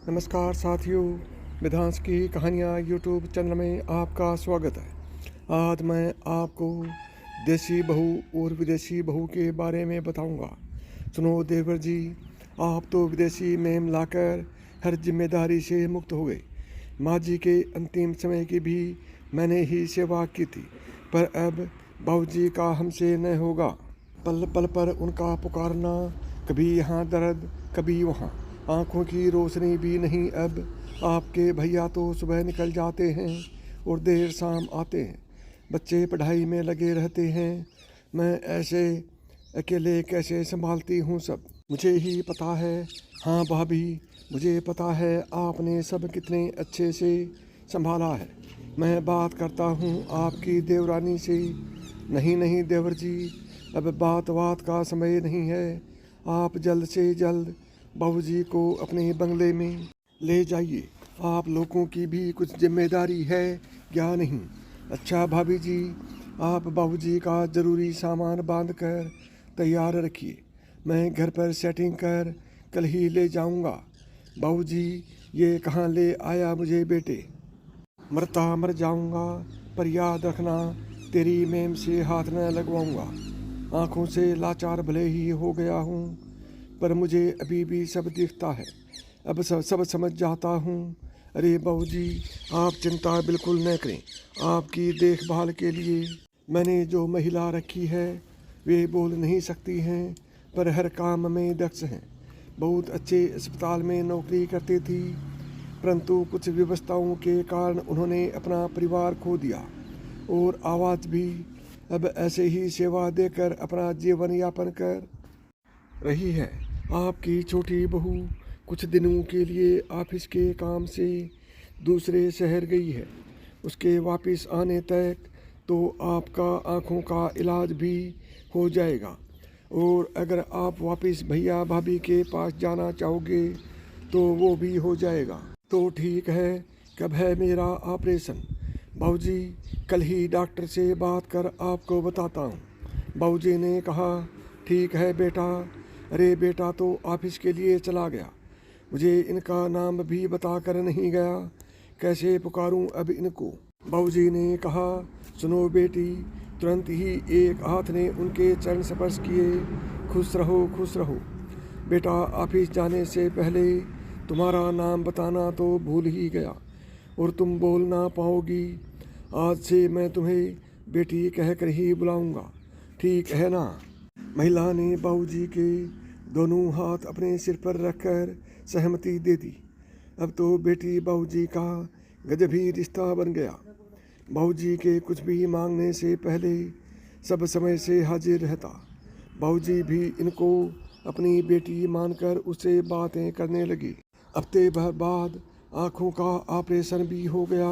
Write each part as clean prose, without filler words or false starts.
नमस्कार साथियों, विधांस की कहानियाँ यूट्यूब चैनल में आपका स्वागत है। आज मैं आपको देसी बहू और विदेशी बहू के बारे में बताऊंगा। सुनो देवर जी, आप तो विदेशी मेम लाकर हर जिम्मेदारी से मुक्त हो गए। माँ जी के अंतिम समय की भी मैंने ही सेवा की थी, पर अब बहू जी का हमसे न होगा। पल पल पर उनका पुकारना, कभी यहाँ दर्द कभी वहाँ। आँखों की रोशनी भी नहीं अब। आपके भैया तो सुबह निकल जाते हैं और देर शाम आते हैं। बच्चे पढ़ाई में लगे रहते हैं। मैं ऐसे अकेले कैसे संभालती हूँ सब, मुझे ही पता है। हाँ भाभी, मुझे पता है आपने सब कितने अच्छे से संभाला है। मैं बात करता हूँ आपकी देवरानी से। नहीं नहीं देवर जी, अब बात का समय नहीं है। आप जल्द से जल्द बाबूजी को अपने बंगले में ले जाइए। आप लोगों की भी कुछ जिम्मेदारी है या नहीं? अच्छा भाभी जी, आप बाबूजी का ज़रूरी सामान बांध कर तैयार रखिए। मैं घर पर सेटिंग कर कल ही ले जाऊंगा। बाबूजी, ये कहाँ ले आया मुझे बेटे? मरता मर जाऊंगा, पर याद रखना तेरी मेम से हाथ न लगवाऊंगा। आँखों से लाचार भले ही हो गया हूँ, पर मुझे अभी भी सब दिखता है। अब सब समझ जाता हूँ। अरे बहू जी, आप चिंता बिल्कुल न करें। आपकी देखभाल के लिए मैंने जो महिला रखी है, वे बोल नहीं सकती हैं, पर हर काम में दक्ष हैं। बहुत अच्छे अस्पताल में नौकरी करती थी, परंतु कुछ व्यवस्थाओं के कारण उन्होंने अपना परिवार खो दिया और आवाज़ भी अब ऐसे ही सेवा देकर अपना जीवन यापन कर रही है। आपकी छोटी बहू कुछ दिनों के लिए ऑफिस के काम से दूसरे शहर गई है। उसके वापस आने तक तो आपका आँखों का इलाज भी हो जाएगा, और अगर आप वापस भैया भाभी के पास जाना चाहोगे तो वो भी हो जाएगा। तो ठीक है, कब है मेरा ऑपरेशन? बाबूजी, कल ही डॉक्टर से बात कर आपको बताता हूँ। बाबूजी ने कहा, ठीक है बेटा। अरे बेटा तो ऑफिस के लिए चला गया, मुझे इनका नाम भी बता कर नहीं गया। कैसे पुकारूं अब इनको? बाबूजी ने कहा, सुनो बेटी। तुरंत ही एक हाथ ने उनके चरण स्पर्श किए। खुश रहो खुश रहो बेटा। ऑफिस जाने से पहले तुम्हारा नाम बताना तो भूल ही गया, और तुम बोल ना पाओगी। आज से मैं तुम्हें बेटी कहकर ही बुलाऊंगा, ठीक है ना? महिला ने बाबूजी के दोनों हाथ अपने सिर पर रखकर सहमति दे दी। अब तो बेटी बाबूजी का गजब ही रिश्ता बन गया। बाबूजी के कुछ भी मांगने से पहले सब समय से हाजिर रहता। बाबूजी भी इनको अपनी बेटी मानकर उससे बातें करने लगी। हफ्ते भर बाद आँखों का ऑपरेशन भी हो गया।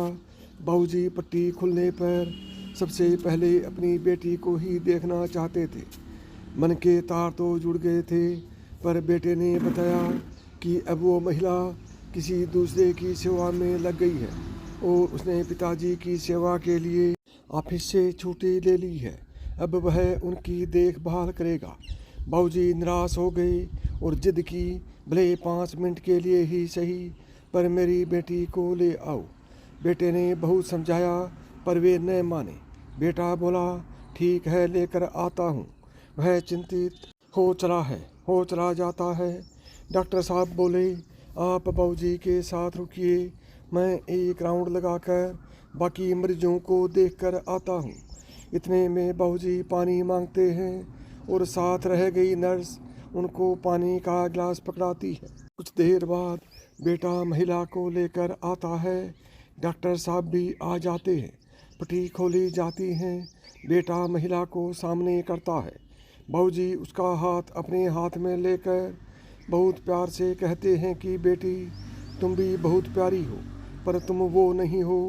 बाबूजी पट्टी खुलने पर सबसे पहले अपनी बेटी को ही देखना चाहते थे। मन के तार तो जुड़ गए थे, पर बेटे ने बताया कि अब वो महिला किसी दूसरे की सेवा में लग गई है और उसने पिताजी की सेवा के लिए ऑफिस से छुट्टी ले ली है। अब वह उनकी देखभाल करेगा। बाबूजी निराश हो गए और जिद की, भले 5 मिनट के लिए ही सही, पर मेरी बेटी को ले आओ। बेटे ने बहुत समझाया, पर वे न माने। बेटा बोला, ठीक है, लेकर आता हूँ। वह चिंतित हो चला जाता है। डॉक्टर साहब बोले, आप बाबूजी के साथ रुकिए, मैं एक राउंड लगाकर बाकी मरीजों को देखकर आता हूँ। इतने में बाबूजी पानी मांगते हैं और साथ रह गई नर्स उनको पानी का गिलास पकड़ाती है। कुछ देर बाद बेटा महिला को लेकर आता है। डॉक्टर साहब भी आ जाते हैं। पट्टी खोली जाती है। बेटा महिला को सामने करता है। बाबूजी उसका हाथ अपने हाथ में लेकर बहुत प्यार से कहते हैं कि बेटी, तुम भी बहुत प्यारी हो, पर तुम वो नहीं हो।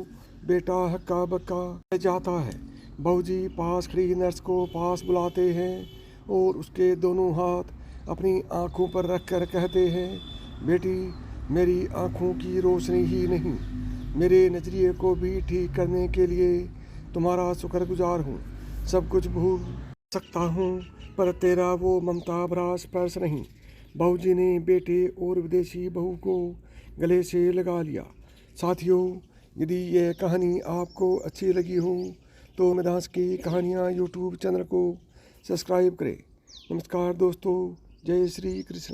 बेटा हक्का बक्का रह जाता है। बाबूजी पास खड़ी नर्स को पास बुलाते हैं और उसके दोनों हाथ अपनी आँखों पर रखकर कहते हैं, बेटी, मेरी आँखों की रोशनी ही नहीं, मेरे नज़रिए को भी ठीक करने के लिए तुम्हारा शुक्रगुजार हूँ। सब कुछ भूल सकता हूँ, पर तेरा वो ममता भरा स्पर्श नहीं। बाबूजी ने बेटे और विदेशी बहू को गले से लगा लिया। साथियों, यदि यह कहानी आपको अच्छी लगी हो तो मिधांस की कहानियाँ यूट्यूब चैनल को सब्सक्राइब करें। नमस्कार दोस्तों, जय श्री कृष्ण।